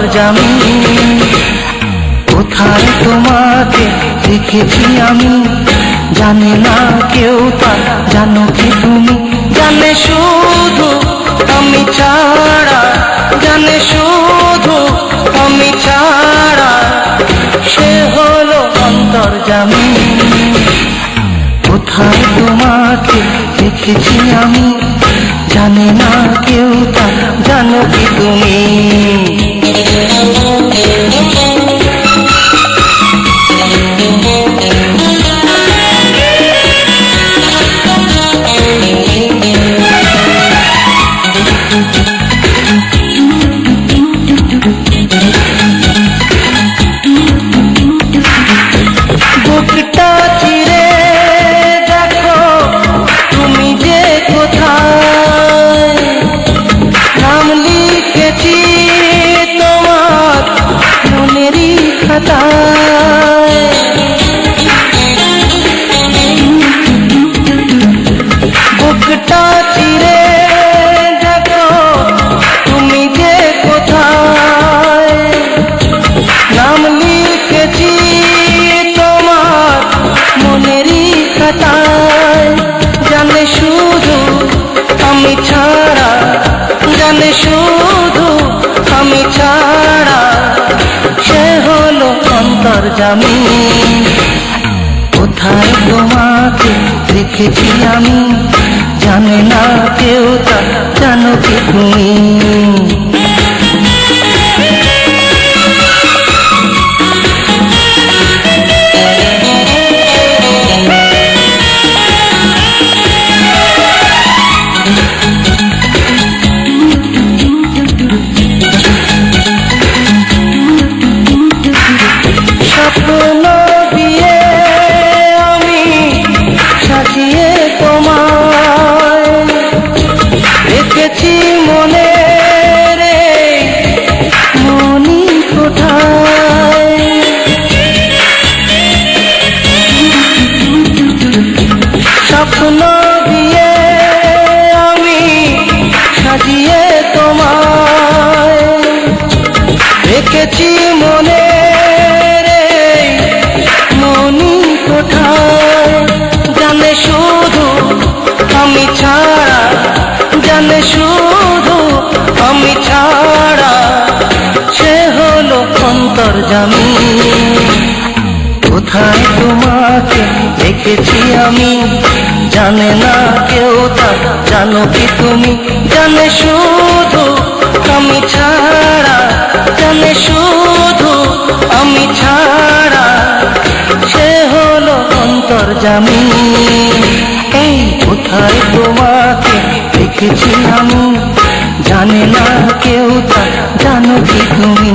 অন্তর্যামী। কোথায় তোমাকে দেখেছি আমি, জানে না কেউ তা, জানো কি তুমি? জানে শুধু আমি ছাড়া, জানে শুধু আমি ছাড়া, সে হলো অন্তর্যামী। কোথায় তোমাকে দেখেছি আমি, জানে না কেউ তা, জানো কি তুমি? বুকটা চিরে দেখো তুমি যে কোথায়, নাম লিখেছি তোমার মনেরই খাতায়। বুকটা চিরে দেখো তুমি যে কোথায়, নাম লিখেছি তোমার মনেরই খাতায়। জানে শুধু আমি ছাড়া, জানে শুধু আমি ছাড়া, সে হলো অন্তর্যামী। কোথায় তোমাকে দেখেছি আমি, জানে না কেউ তা, জানো কি তুমি? স্বপ্ন দিয়ে আমি সাজিয়ে তোমায় রেখেছি মনে রে, মনি কোথায়? স্বপ্ন দিয়ে আমি সাজিয়ে তোমায় রেখেছি মনে রে, মনি কোথায়? জানে শুধু আমি ছাড়া, জানে শুধু আমি ছাড়া, সে হলো অন্তর্যামী। কোথায় তোমাকে দেখেছি আমি, জানে না কেউ তা, জানো কি তুমি? জানে শুধু আমি ছাড়া, জানে শুধু আমি ছাড়া, সে হলো অন্তর্যামী। এই কোথায় তোমাকে দেখেছি আমি, জানে না কেউ তা, জানো কি তুমি?